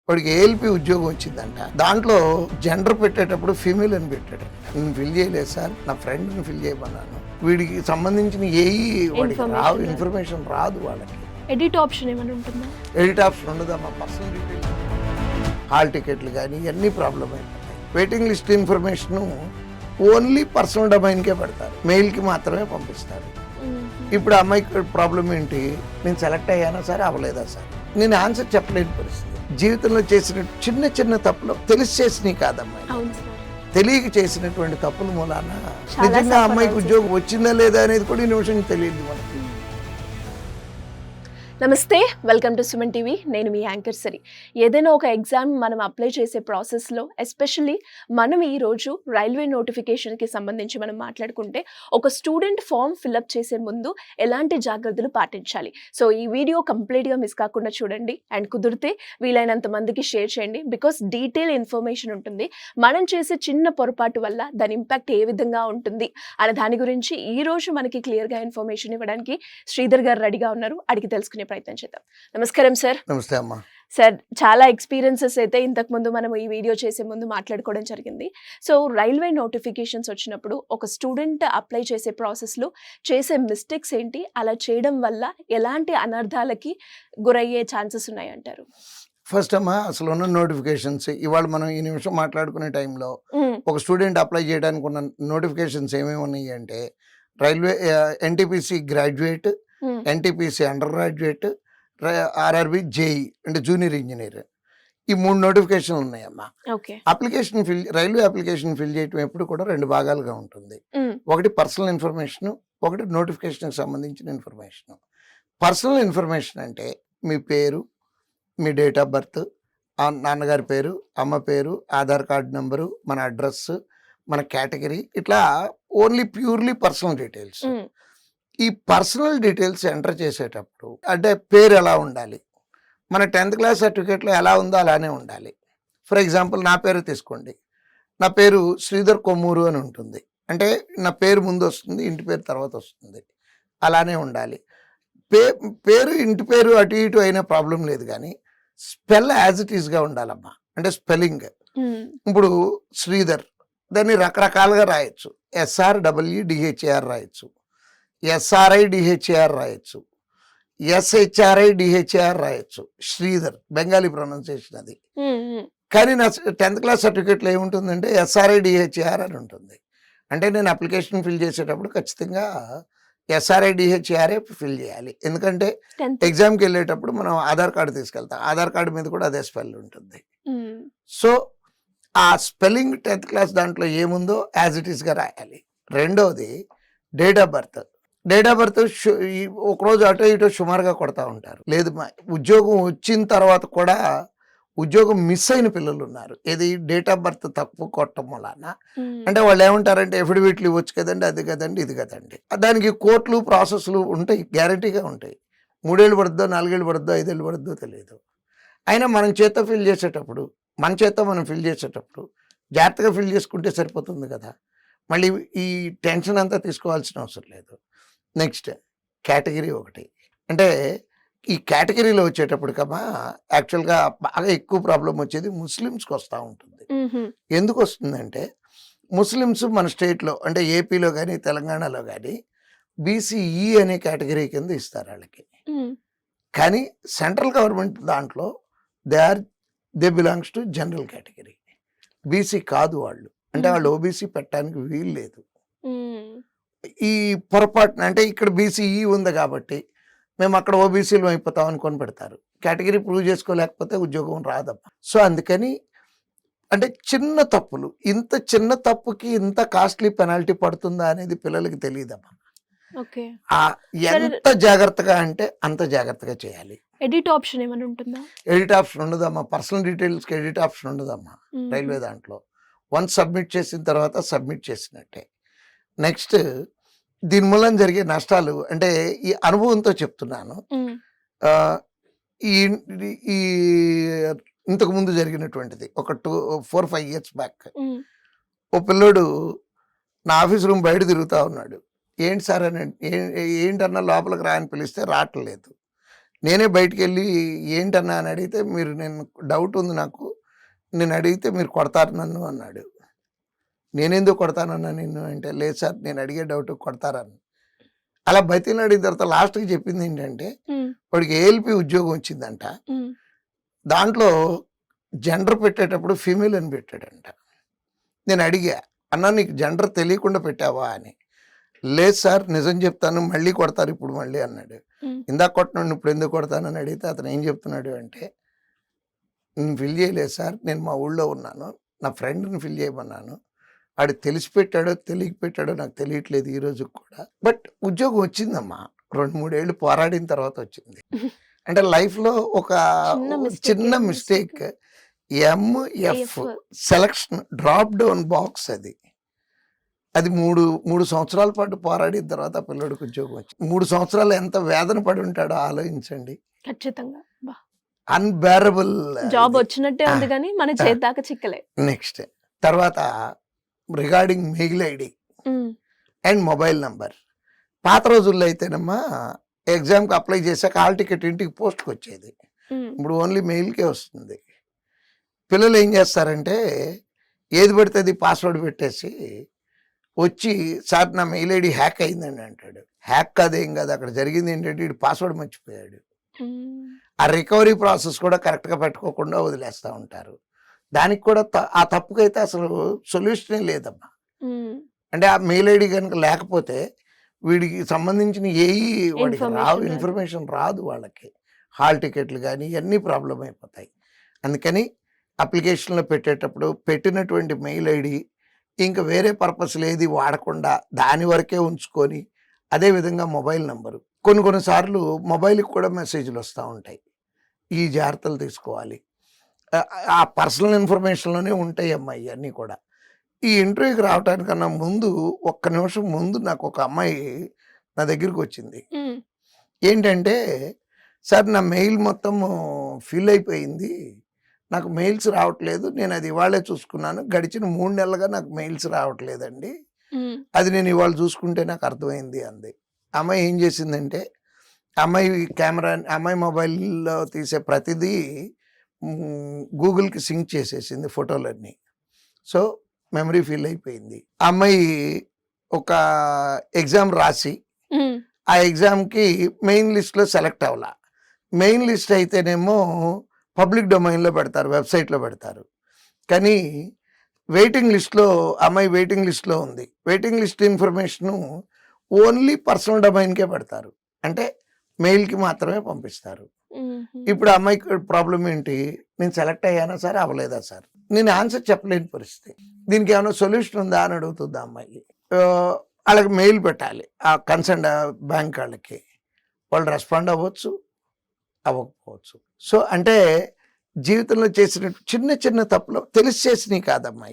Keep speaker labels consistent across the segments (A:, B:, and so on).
A: వాడికి ఏఎల్పి ఉద్యోగం వచ్చిందంట. దాంట్లో జెండర్ పెట్టేటప్పుడు ఫీమేల్ అని పెట్టాడు. నేను ఫిల్ చేయలేదు సార్, నా ఫ్రెండ్ని ఫిల్ చేయమన్నాను. వీడికి సంబంధించిన వాడికి రావు, ఇన్ఫర్మేషన్ రాదు వాళ్ళకి.
B: ఎడిట్ ఆప్షన్ ఏమైనా ఉంటుందా?
A: ఎడిట్ ఆప్షన్ ఉండదమ్మా. పర్సనల్ డీటెయిల్స్, హాల్ టికెట్లు కానీ ఇవన్నీ ప్రాబ్లం అయిపోతాయి. Waiting list information only personal డొమైన్కే పెడతారు, మెయిల్కి మాత్రమే పంపిస్తారు. ఇప్పుడు అమ్మాయికి ప్రాబ్లం ఏంటి, నేను సెలెక్ట్ అయ్యానా సరే అవ్వలేదా సార్, నేను ఆన్సర్ చెప్పలేని పరిస్థితి. జీవితంలో చేసిన చిన్న చిన్న తప్పులు తెలిసి చేసినవి కాదమ్మాయి, తెలియక చేసినటువంటి తప్పుల మూలాన నిజంగా అమ్మాయికి ఉద్యోగం వచ్చిందా లేదా అనేది కూడా ఈ నిమిషం తెలియదు మనకి.
B: నమస్తే, వెల్కమ్ టు సుమన్ టీవీ. నేను మీ యాంకర్ సరి. ఏదైనా ఒక ఎగ్జామ్ మనం అప్లై చేసే ప్రాసెస్లో ఎస్పెషల్లీ మనం ఈరోజు రైల్వే నోటిఫికేషన్కి సంబంధించి మనం మాట్లాడుకుంటే ఒక స్టూడెంట్ ఫామ్ ఫిల్అప్ చేసే ముందు ఎలాంటి జాగ్రత్తలు పాటించాలి. సో ఈ వీడియో కంప్లీట్గా మిస్ కాకుండా చూడండి అండ్ కుదిరితే వీలైనంత మందికి షేర్ చేయండి. బికాస్ డీటెయిల్ ఇన్ఫర్మేషన్ ఉంటుంది. మనం చేసే చిన్న పొరపాటు వల్ల దాని ఇంపాక్ట్ ఏ విధంగా ఉంటుంది అనే దాని గురించి ఈరోజు మనకి క్లియర్గా ఇన్ఫర్మేషన్ ఇవ్వడానికి శ్రీధర్ గారు రెడీగా ఉన్నారు. అడిగి తెలుసుకునే ప్రయత్నం చేద్దాం. నమస్కారం సార్.
A: నమస్తే అమ్మా.
B: సార్, చాలా ఎక్స్పీరియన్సెస్ అయితే ఇంతకు ముందు మనం ఈ వీడియో చేసే ముందు మాట్లాడుకోవడం జరిగింది. సో రైల్వే నోటిఫికేషన్స్ వచ్చినప్పుడు ఒక స్టూడెంట్ అప్లై చేసే ప్రాసెస్లో చేసే మిస్టేక్స్ ఏంటి, అలా చేయడం వల్ల ఎలాంటి అనర్థాలకి గురయ్యే ఛాన్సెస్ ఉన్నాయంటారు?
A: ఫస్ట్ అమ్మా, అసలు ఉన్న నోటిఫికేషన్స్ ఇవాళ మనం ఈ నిమిషం మాట్లాడుకునే టైంలో ఒక స్టూడెంట్ అప్లై చేయడానికి ఉన్న నోటిఫికేషన్స్ ఏమేమి ఉన్నాయి అంటే, railway NTPC graduate, NTPC under graduate, RRB JEE అంటే జూనియర్ ఇంజనీర్, ఈ 3 నోటిఫికేషన్లు ఉన్నాయమ్మా. రైల్వే అప్లికేషన్ ఫిల్ చేయటం ఎప్పుడు కూడా 2 భాగాలుగా ఉంటుంది. ఒకటి పర్సనల్ ఇన్ఫర్మేషన్, ఒకటి నోటిఫికేషన్కి సంబంధించిన ఇన్ఫర్మేషన్. పర్సనల్ ఇన్ఫర్మేషన్ అంటే మీ పేరు, మీ డేట్ ఆఫ్ బర్త్, నాన్నగారి పేరు, అమ్మ పేరు, ఆధార్ కార్డు నెంబరు, మన అడ్రస్, మన కేటగిరీ, ఇట్లా ఓన్లీ ప్యూర్లీ పర్సనల్ డీటెయిల్స్. ఈ పర్సనల్ డీటెయిల్స్ ఎంటర్ చేసేటప్పుడు అంటే పేరు ఎలా ఉండాలి, మన 10th క్లాస్ సర్టిఫికేట్లో ఎలా ఉందో అలానే ఉండాలి. ఫర్ ఎగ్జాంపుల్ నా పేరు తీసుకోండి, నా పేరు శ్రీధర్ కొమ్మూరు అని ఉంటుంది, అంటే నా పేరు ముందు వస్తుంది, ఇంటి పేరు తర్వాత వస్తుంది, అలానే ఉండాలి. పేరు ఇంటి పేరు అటు ఇటు అయినా ప్రాబ్లం లేదు, కానీ స్పెల్ యాజ్ ఇట్ ఈస్గా ఉండాలమ్మా. అంటే స్పెల్లింగ్ ఇప్పుడు శ్రీధర్ దాన్ని రకరకాలుగా రాయొచ్చు. SREEDHAR రాయొచ్చు, SRIDHAR రాయొచ్చు, SHRIDHAR రాయొచ్చు. శ్రీధర్ బెంగాలీ ప్రొనౌన్సియేషన్ అది. కానీ నా 10th క్లాస్ సర్టిఫికేట్లో ఏముంటుందంటే SRIDHAR అని ఉంటుంది. అంటే నేను అప్లికేషన్ ఫిల్ చేసేటప్పుడు ఖచ్చితంగా SRIDHAR ఫిల్ చేయాలి. ఎందుకంటే ఎగ్జామ్కి వెళ్ళేటప్పుడు మనం ఆధార్ కార్డు తీసుకెళ్తాం, ఆధార్ కార్డు మీద కూడా అదే స్పెల్ ఉంటుంది. సో ఆ స్పెల్లింగ్ 10th క్లాస్ దాంట్లో ఏముందో యాజ్ ఇట్ ఈస్గా రాయాలి. రెండోది date of birth. Date of birth ఒకరోజు అటో ఇటో సుమారుగా కొడతా ఉంటారు. లేదు, ఉద్యోగం వచ్చిన తర్వాత కూడా ఉద్యోగం మిస్ అయిన పిల్లలు ఉన్నారు. ఇది డేట్ ఆఫ్ బర్త్ తక్కువ కొట్టడం వలన. అంటే వాళ్ళు ఏమంటారంటే ఎఫిడవిట్లు ఇవ్వచ్చు కదండి, అది కదండి, ఇది కదండి. దానికి కోర్టులు ప్రాసెస్లు ఉంటాయి, గ్యారంటీగా ఉంటాయి. 3 ఏళ్ళు పడుద్దో, 4 ఏళ్ళు పడుద్దో, 5 ఏళ్ళు పడుద్దో తెలియదు. అయినా మనం ఫిల్ చేసేటప్పుడు మనం ఫిల్ చేసేటప్పుడు జాగ్రత్తగా ఫిల్ చేసుకుంటే సరిపోతుంది కదా. మళ్ళీ ఈ టెన్షన్ అంతా తీసుకోవాల్సిన అవసరం లేదు. నెక్స్ట్ కేటగిరీ ఒకటి. అంటే ఈ కేటగిరీలో వచ్చేటప్పటికమ్మా యాక్చువల్గా బాగా ఎక్కువ ప్రాబ్లం వచ్చేది ముస్లిమ్స్కి వస్తూ ఉంటుంది. ఎందుకు వస్తుందంటే, ముస్లిమ్స్ మన స్టేట్లో అంటే ఏపీలో కానీ తెలంగాణలో కానీ BCE అనే కేటగిరీ కింద ఇస్తారు వాళ్ళకి. కానీ సెంట్రల్ గవర్నమెంట్ దాంట్లో they belongs to general category. BC కాదు వాళ్ళు, అంటే వాళ్ళు ఓబీసీ పెట్టడానికి వీలు లేదు. ఈ పొరపాటున అంటే ఇక్కడ BCE ఉంది కాబట్టి మేము అక్కడ ఓబీసీలు అయిపోతాం అనుకొని పెడతారు. కేటగిరీ ప్రూవ్ చేసుకోలేకపోతే ఉద్యోగం రాదమ్మా. సో అందుకని అంటే చిన్న తప్పులు, ఇంత చిన్న తప్పుకి ఇంత కాస్ట్లీ పెనాల్టీ పడుతుందా అనేది పిల్లలకి తెలియదమ్మా. ఎంత జాగ్రత్తగా అంటే అంత జాగ్రత్తగా చేయాలి.
B: ఎడిట్ ఆప్షన్ ఏమైనా ఉంటుందా?
A: ఎడిట్ ఆప్షన్ ఉండదమ్మా. పర్సనల్ డీటెయిల్స్కి ఎడిట్ ఆప్షన్ ఉండదమ్మా రైల్వే దాంట్లో. వన్స్ సబ్మిట్ చేసిన తర్వాత సబ్మిట్ చేసినట్టే. నెక్స్ట్ దీని మూలం జరిగే నష్టాలు అంటే ఈ అనుభవంతో చెప్తున్నాను. ఈ ఇంతకు ముందు జరిగినటువంటిది ఒక 4-5 ఇయర్స్ బ్యాక్ ఓ పిల్లోడు నా ఆఫీస్ రూమ్ బయట తిరుగుతూ ఉన్నాడు. ఏంటి సార్ అని, ఏంటన్నా లోపలికి రా అని పిలిస్తే రావట్లేదు. నేనే బయటికెళ్ళి ఏంటన్నా అని అడిగితే, మీరు నేను డౌట్ ఉంది నాకు, నేను అడిగితే మీరు కొడతారు నన్ను అన్నాడు. నేనెందుకు కొడతానన్నా నిన్ను అంటే, లేదు సార్ నేను అడిగే డౌట్ కొడతారని. అలా బతిలాడిన తర్వాత లాస్ట్‌కి చెప్పింది ఏంటంటే, వాడికి ఏఎల్‌పీ ఉద్యోగం వచ్చిందంట. దాంట్లో జెండర్ పెట్టేటప్పుడు ఫీమేల్ అని పెట్టాడంట. నేను అడిగా, అన్నా నీకు జెండర్ తెలియకుండా పెట్టావా అని. లేదు సార్ నిజం చెప్తాను, మళ్ళీ కొడతారు ఇప్పుడు మళ్ళీ అన్నాడు. ఇందాక కొట్టినోడిని ఇప్పుడు ఎందుకు కొడతానని అడిగితే అతను ఏం చెప్తున్నాడు అంటే, నేను ఫిల్ చేయలేదు సార్, నేను మా ఊళ్ళో ఉన్నాను, నా ఫ్రెండ్ని ఫిల్ చేయమన్నాను, ఆడు తెలిసి పెట్టాడో తెలియక పెట్టాడో నాకు తెలియట్లేదు ఈ రోజు కూడా. బట్ ఉద్యోగం వచ్చిందమ్మా, 2-3 ఏళ్ళు పోరాడిన తర్వాత వచ్చింది. అంటే లైఫ్లో ఒక చిన్న mistake, MF selection drop down box అది. అది 3 సంవత్సరాల పాటు పోరాడిన తర్వాత ఆ పిల్లడికి ఉద్యోగం వచ్చింది. 3 సంవత్సరాలు ఎంత వేదన పడి ఉంటాడో ఆలోచించండి.
B: ఖచ్చితంగా
A: అన్బేరబుల్
B: జాబ్ వచ్చినట్టే ఉంది కానీ మన చేతి దాకా చిక్కలే.
A: నెక్స్ట్ తర్వాత regarding mail ID and mobile number. పాత రోజుల్లో అయితేనమ్మా ఎగ్జామ్కి అప్లై చేశాక హాల్ టికెట్ ఇంటికి పోస్ట్కి వచ్చేది. ఇప్పుడు ఓన్లీ మెయిల్కే వస్తుంది. పిల్లలు ఏం చేస్తారంటే ఏది పడితే అది పాస్వర్డ్ పెట్టేసి వచ్చి, సార్ నా మెయిల్ ఐడి హ్యాక్ అయిందండి అంటాడు. హ్యాక్ కాదేం కాదు, అక్కడ జరిగింది ఏంటంటే వీడు పాస్వర్డ్ మర్చిపోయాడు. ఆ రికవరీ ప్రాసెస్ కూడా కరెక్ట్గా పెట్టుకోకుండా వదిలేస్తూ ఉంటారు. దానికి కూడా ఆ తప్పుకైతే అసలు సొల్యూషనే లేదమ్మా. అంటే ఆ మెయిల్ ఐడి కనుక లేకపోతే వీడికి సంబంధించిన వాడికి రావు, ఇన్ఫర్మేషన్ రాదు వాళ్ళకి. హాల్ టికెట్లు కానీ ఇవన్నీ ప్రాబ్లం అయిపోతాయి. అందుకని అప్లికేషన్లో పెట్టేటప్పుడు పెట్టినటువంటి మెయిల్ ఐడి ఇంకా వేరే పర్పస్ ఏది వాడకుండా దాని వరకే ఉంచుకొని, అదేవిధంగా మొబైల్ నంబరు. కొన్నిసార్లు మొబైల్కి కూడా మెసేజ్లు వస్తూ ఉంటాయి. ఈ జాగ్రత్తలు తీసుకోవాలి. ఆ పర్సనల్ ఇన్ఫర్మేషన్లోనే ఉంటాయి అమ్మాయి ఇవన్నీ కూడా. ఈ ఇంటర్వ్యూకి రావడానికన్నా ముందు 1 నిమిషం ముందు నాకు ఒక అమ్మాయి నా దగ్గరికి వచ్చింది. ఏంటంటే, సార్ నా మెయిల్ మొత్తం ఫిల్ అయిపోయింది, నాకు మెయిల్స్ రావట్లేదు, నేను అది ఇవాళే చూసుకున్నాను, గడిచిన 3 నెలలుగా నాకు మెయిల్స్ రావట్లేదండి, అది నేను ఇవాళ చూసుకుంటే నాకు అర్థమైంది అంది. అమ్మాయి ఏం చేసిందంటే, అమ్మాయి మొబైల్లో తీసే ప్రతిదీ గూగుల్కి సింక్ చేసేసింది ఫోటోలన్నీ. సో మెమరీ ఫిల్ అయిపోయింది. ఆ అమ్మాయి ఒక ఎగ్జామ్ రాసి ఆ ఎగ్జామ్కి మెయిన్ లిస్ట్లో సెలెక్ట్ అవ్వాల. మెయిన్ లిస్ట్ అయితేనేమో పబ్లిక్ డొమైన్లో పెడతారు, వెబ్సైట్లో పెడతారు. కానీ వెయిటింగ్ లిస్ట్లో అమ్మాయి వెయిటింగ్ లిస్ట్లో ఉంది. Waiting list information only personal డొమైన్కే పెడతారు, అంటే మెయిల్కి మాత్రమే పంపిస్తారు. ఇప్పుడు అమ్మాయికి ప్రాబ్లం ఏంటి, నేను సెలెక్ట్ అయ్యానా సార్, అవ్వలేదా సార్, నేను ఆన్సర్ చెప్పలేని పరిస్థితి. దీనికి ఏమైనా సొల్యూషన్ ఉందా అని అడుగుతుంది అమ్మాయి. వాళ్ళకి మెయిల్ పెట్టాలి ఆ కన్సర్న్ బ్యాంక్ వాళ్ళకి, వాళ్ళు రెస్పాండ్ అవ్వచ్చు అవ్వకపోవచ్చు. సో అంటే జీవితంలో చేసిన చిన్న చిన్న తప్పులు తెలిసి చేసినవి కాదమ్మా,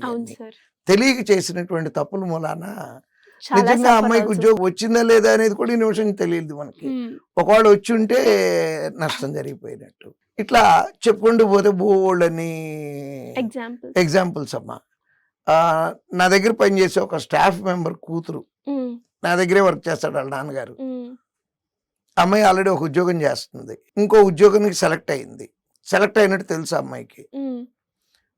A: తెలియక చేసినటువంటి తప్పుల మూలాన నిజంగా అమ్మాయికి ఉద్యోగం వచ్చిందా లేదా అనేది కూడా ఈ నిమిషం తెలియదు మనకి. ఒకవేళ వచ్చి ఉంటే నష్టం జరిగిపోయినట్టు. ఇట్లా చెప్పుకుంటూ పోతే బోల్డని ఎగ్జాంపుల్స్ అమ్మా. నా దగ్గర పనిచేసే ఒక స్టాఫ్ మెంబర్ కూతురు నా దగ్గరే వర్క్ చేస్తాడు వాళ్ళ నాన్నగారు. అమ్మాయి ఆల్రెడీ ఒక ఉద్యోగం చేస్తుంది, ఇంకో ఉద్యోగానికి సెలెక్ట్ అయింది. సెలెక్ట్ అయినట్టు తెలుసు అమ్మాయికి.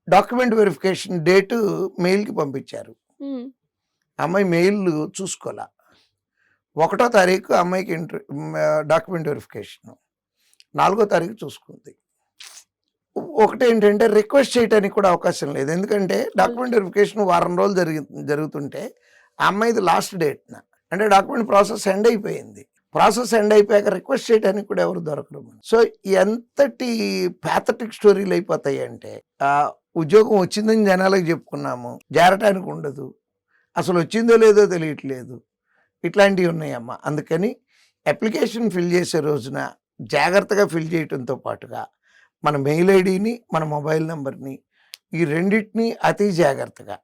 A: డాక్యుమెంట్ వెరిఫికేషన్ డేటు మెయిల్కి పంపించారు. అమ్మాయి మెయిల్ చూసుకోలే. 1వ తారీఖు అమ్మాయికి డాక్యుమెంట్ వెరిఫికేషన్, 4వ తారీఖు చూసుకుంది. ఒకటేంటంటే రిక్వెస్ట్ చేయడానికి కూడా అవకాశం లేదు. ఎందుకంటే డాక్యుమెంట్ వెరిఫికేషన్ వారం రోజులు జరుగుతుంటే ఆ అమ్మాయిది లాస్ట్ డేట్న, అంటే డాక్యుమెంట్ ప్రాసెస్ ఎండ్ అయిపోయింది. ప్రాసెస్ ఎండ్ అయిపోయాక రిక్వెస్ట్ చేయడానికి కూడా ఎవరు దొరకరు. సో ఎంతటి ప్యాథటిక్ స్టోరీలు అయిపోతాయి అంటే, ఉద్యోగం వచ్చిందని జనాలకు చెప్పుకున్నాము, జారటానికి ఉండదు, అసలు వచ్చిందో లేదో తెలియట్లేదు, ఇట్లాంటివి ఉన్నాయమ్మా. అందుకని అప్లికేషన్ ఫిల్ చేసే రోజున జాగ్రత్తగా ఫిల్ చేయడంతో పాటుగా మన మెయిల్ ఐడిని, మన మొబైల్ నెంబర్ని, ఈ రెండింటిని అతి జాగ్రత్తగా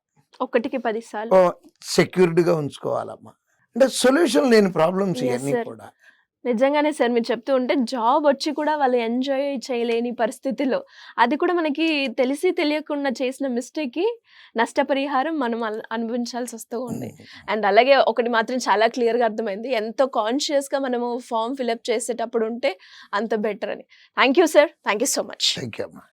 B: 1కి 10 సార్లు
A: సెక్యూర్డ్గా ఉంచుకోవాలమ్మా. అంటే సొల్యూషన్ లేని ప్రాబ్లమ్స్ ఇవన్నీ కూడా.
B: నిజంగానే సార్ మీరు చెప్తూ ఉంటే జాబ్ వచ్చి కూడా వాళ్ళు ఎంజాయ్ చేయలేని పరిస్థితిలో, అది కూడా మనకి తెలిసి తెలియకుండా చేసిన మిస్టేక్‌కి నష్టపరిహారం మనం అనుభవించాల్సి వస్తూ ఉంది. అండ్ అలాగే ఒకటి మాత్రం చాలా క్లియర్‌గా అర్థమైంది. ఎంతో కాన్షియస్‌గా మనము ఫార్మ్ ఫిలప్ చేసేటప్పుడు ఉంటే అంత బెటర్ అని. Thank you sir. Thank you so much.
A: Thank you అమ్మా.